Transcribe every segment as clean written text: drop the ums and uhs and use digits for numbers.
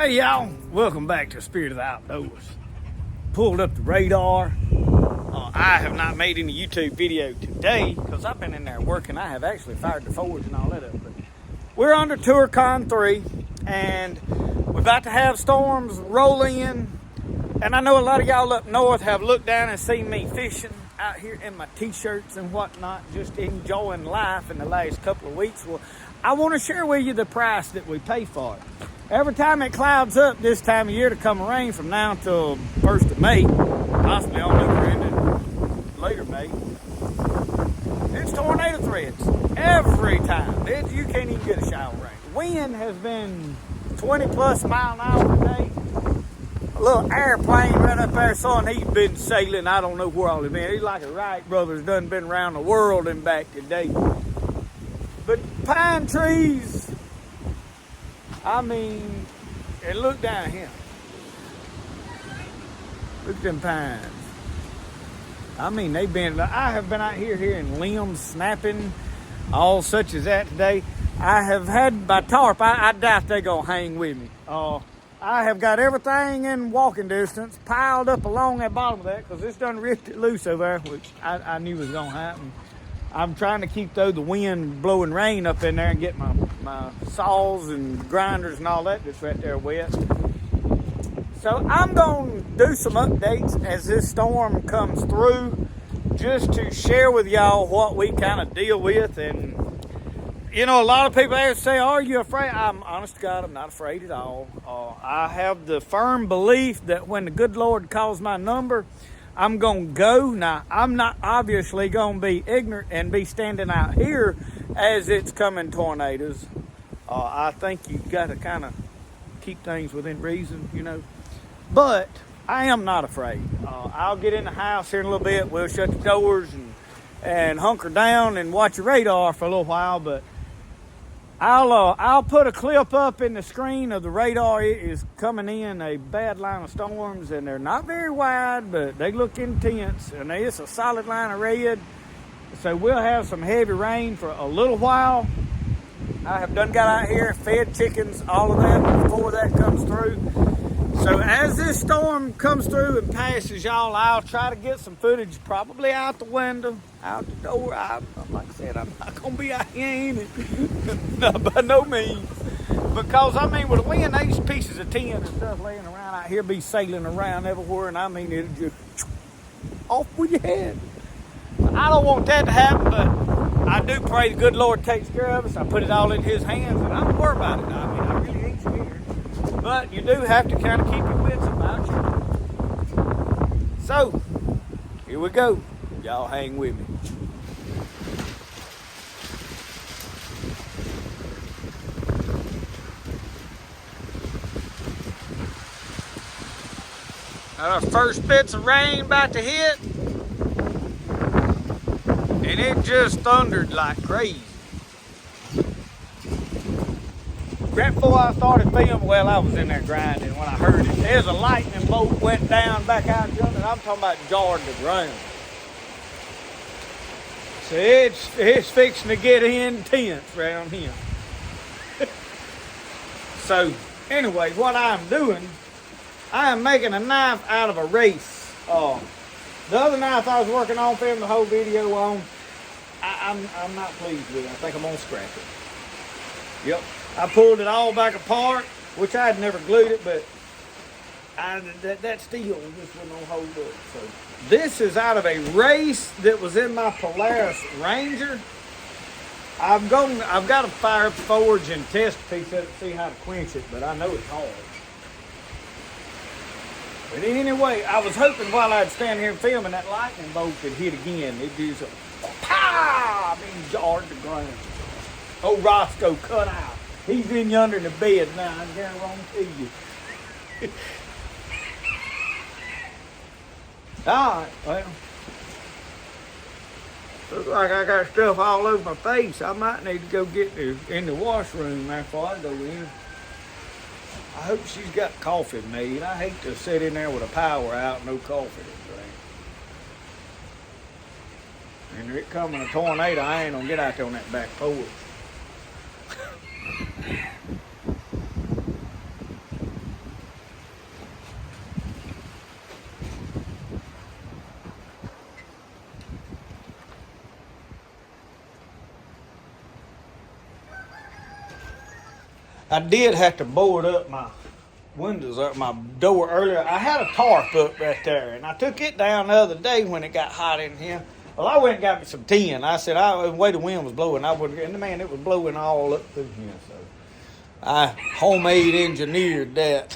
Hey y'all, welcome back to Spirit of the Outdoors. Pulled up the radar. I have not made any YouTube video today because I've been in there working. I have actually fired the forge and all that up. But we're under Tourcon 3 and we're about to have storms roll in. And I know a lot of y'all up north have looked down and seen me fishing out here in my t-shirts and whatnot, just enjoying life in the last couple of weeks. Well, I want to share with you the price that we pay for it. Every time it clouds up this time of year to come rain from now until 1st of May, possibly on the other end of later May, it's tornado threats. Every time. You can't even get a shower rain. Wind has been 20 plus mile an hour today. A little airplane right up there, son, he's been sailing. I don't know where all he's been. He's like a Wright brothers, done been around the world and back today. But pine trees, I mean, and look down here. Look at them pines. I mean, I have been out here hearing limbs snapping, all such as that today. I have had my tarp, I doubt they're gonna hang with me. I have got everything in walking distance piled up along that bottom of that because it's done ripped it loose over there, which I knew was gonna happen. I'm trying to keep though the wind blowing rain up in there and get my saws and grinders and all that that's right there wet. So I'm gonna do some updates as this storm comes through, just to share with y'all what we kind of deal with. And you know, a lot of people say, are you afraid? I'm honest to God, I'm not afraid at all. I have the firm belief that when the good Lord calls my number, I'm going to go. Now, I'm not obviously going to be ignorant and be standing out here as it's coming tornadoes. I think you've got to kind of keep things within reason, you know. But I am not afraid. I'll get in the house here in a little bit. We'll shut the doors and hunker down and watch the radar for a little while. But I'll put a clip up in the screen of the radar. It is coming in a bad line of storms, and they're not very wide, but they look intense, and it's a solid line of red. So we'll have some heavy rain for a little while. I have done got out here, fed chickens, all of that before that comes through. So as this storm comes through and passes, y'all, I'll try to get some footage probably out the window, out the door. Like I said, I'm not going to be out here, ain't it? Not by no means. Because, I mean, with the wind, these pieces of tin and stuff laying around out here be sailing around everywhere, and I mean, it'll just off with your head. I don't want that to happen, but I do pray the good Lord takes care of us. I put it all in His hands, and I don't worry about it. I mean, I really ain't scared. But you do have to kind of keep your wits about you. So, here we go. Y'all hang with me. Our first bits of rain about to hit. And it just thundered like crazy. Right before I started filming, well, I was in there grinding when I heard it. There's a lightning bolt went down back out yonder, and I'm talking about jarred the ground. So it's fixing to get intense around here. So anyway, what I'm doing, I am making a knife out of a race. The other knife I was working on, filming the whole video on, I'm not pleased with it. I think I'm gonna scrap it. Yep. I pulled it all back apart, which I had never glued it, but that steel just wasn't gonna hold up. So this is out of a race that was in my Polaris Ranger. I've got to fire up the forge and test a piece of it to see how to quench it, but I know it's hard. But anyway, I was hoping while I'd stand here filming that lightning bolt could hit again. It just pow! I mean, jarred the ground. Old Roscoe cut out. He's in yonder in the bed now, I guarantee you. Alright, well. Looks like I got stuff all over my face. I might need to go get in the washroom before I go in. I hope she's got coffee made. I hate to sit in there with a power out and no coffee to drink. And if it coming a tornado, I ain't gonna get out there on that back porch. I did have to board up my windows up my door earlier. I had a tarp up right there, and I took it down the other day when it got hot in here. Well, I went and got me some tin. I said, the way the wind was blowing, I wouldn't. And man, it was blowing all up through here. So I homemade engineered that.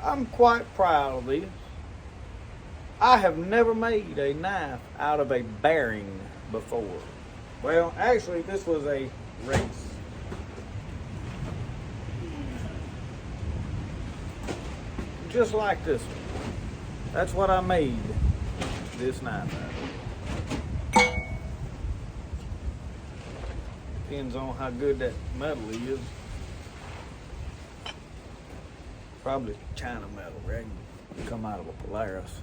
I'm quite proud of this. I have never made a knife out of a bearing before. Well, actually, this was a race. Just like this one. That's what I made this knife out of. Depends on how good that metal is. Probably China metal, right? Come out of a Polaris.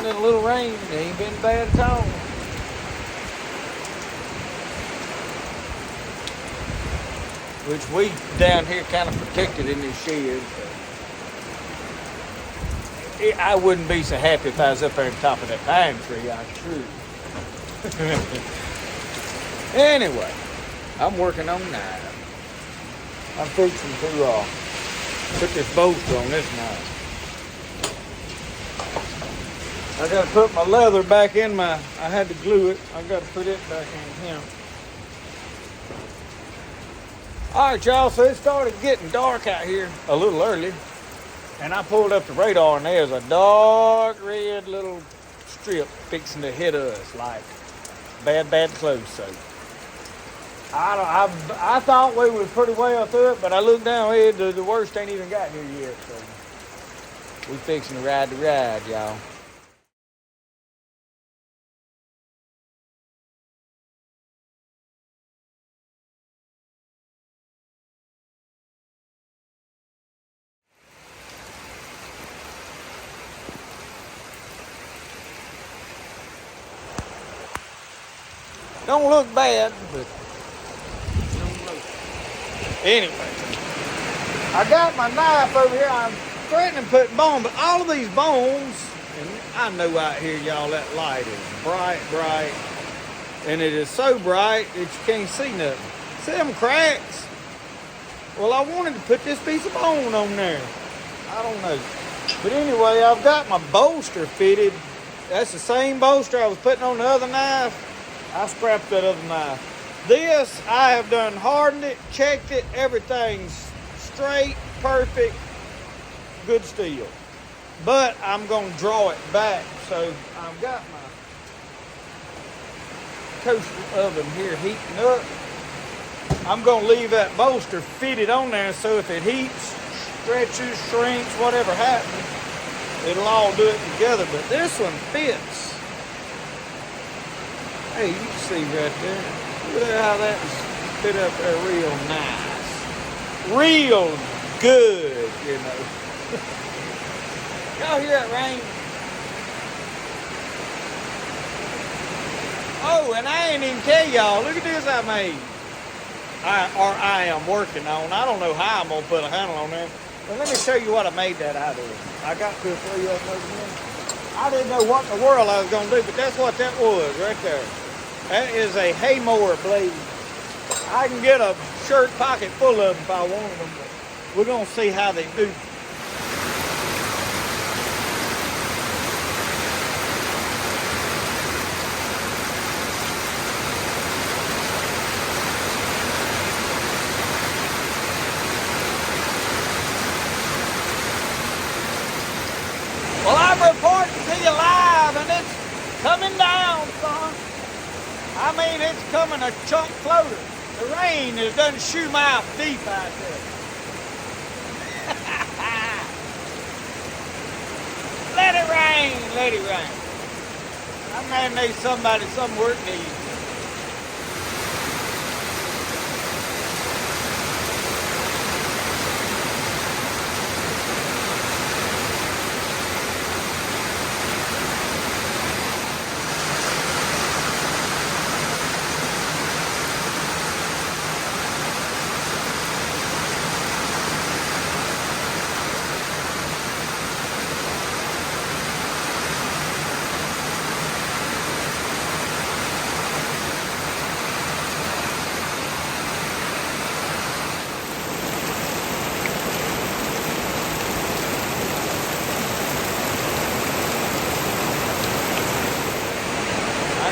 A little rain, it ain't been bad at all. Which we down here kind of protected in this shed. I wouldn't be so happy if I was up there on top of that pine tree, I'm sure. Anyway, I'm working on knives. I'm fixing to put this bolster on this knife. I got to put my leather back in I had to glue it. I got to put it back in here. All right, y'all, so it started getting dark out here a little early. And I pulled up the radar, and there's a dark red little strip fixing to hit us, like bad close. So I thought we was pretty well through it, but I looked down here, the worst ain't even got here yet. So we fixing to ride the ride, y'all. Don't look bad, but don't look. Anyway, I got my knife over here. I'm threatening to put bone, but all of these bones, and I know out here, y'all, that light is bright, and it is so bright that you can't see nothing. See them cracks? Well, I wanted to put this piece of bone on there. I don't know. But anyway, I've got my bolster fitted. That's the same bolster I was putting on the other knife. I scrapped that other knife. This, I have done hardened it, checked it, everything's straight, perfect, good steel. But I'm going to draw it back. So I've got my toaster oven here heating up. I'm going to leave that bolster fitted on there so if it heats, stretches, shrinks, whatever happens, it'll all do it together. But this one fits. Hey, you can see right there. Look at how that's fit up there real nice. Real good, you know. Y'all hear that rain? Oh, and I ain't even tell y'all. Look at this I made. I am working on. I don't know how I'm going to put a handle on there. But let me show you what I made that out of. I got 2 or 3 of them over here. I didn't know what in the world I was going to do, but that's what that was right there. That is a hay mower blade. I can get a shirt pocket full of them if I wanted them, but we're going to see how they do. Well, I'm reporting to you live, and it's coming down, son. I mean, it's coming a chunk floater. The rain has done shoe mouth deep out there. Let it rain, let it rain. I man need somebody some work needs.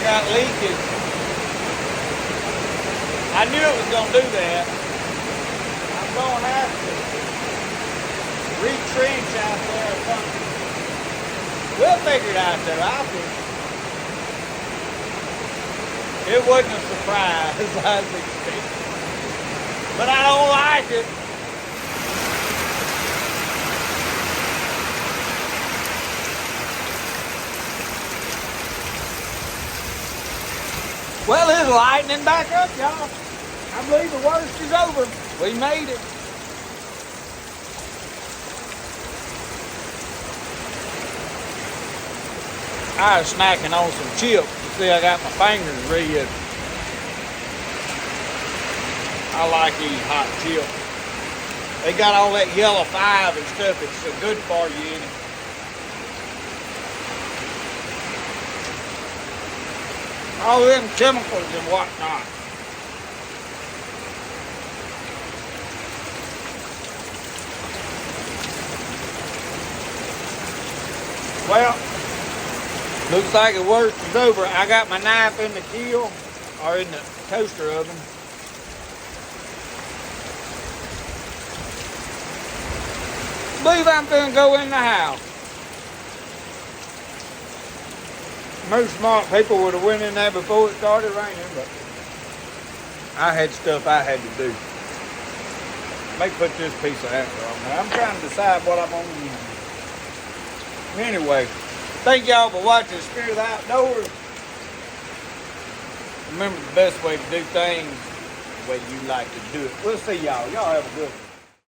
Got leakage. I knew it was going to do that. I'm going to have to retrench out there or something. We'll figure it out though. I'll fix it. It wasn't a surprise as I was expecting. But I don't like it. Well, it's lightening back up, y'all. I believe the worst is over. We made it. I was snacking on some chips. You see, I got my fingers red. I like eating hot chips. They got all that yellow 5 and stuff. It's so good for you in it. all them chemicals and whatnot. Well, looks like the worst is over. I got my knife in the grill, or in the toaster oven. I believe I'm gonna go in the house. Most smart people would have went in there before it started raining, but I had stuff I had to do. May put this piece of anchor on there. I'm trying to decide what I'm gonna use. Anyway, thank y'all for watching Spirit of the Outdoors. Remember, the best way to do things is the way you like to do it. We'll see y'all. Y'all have a good one.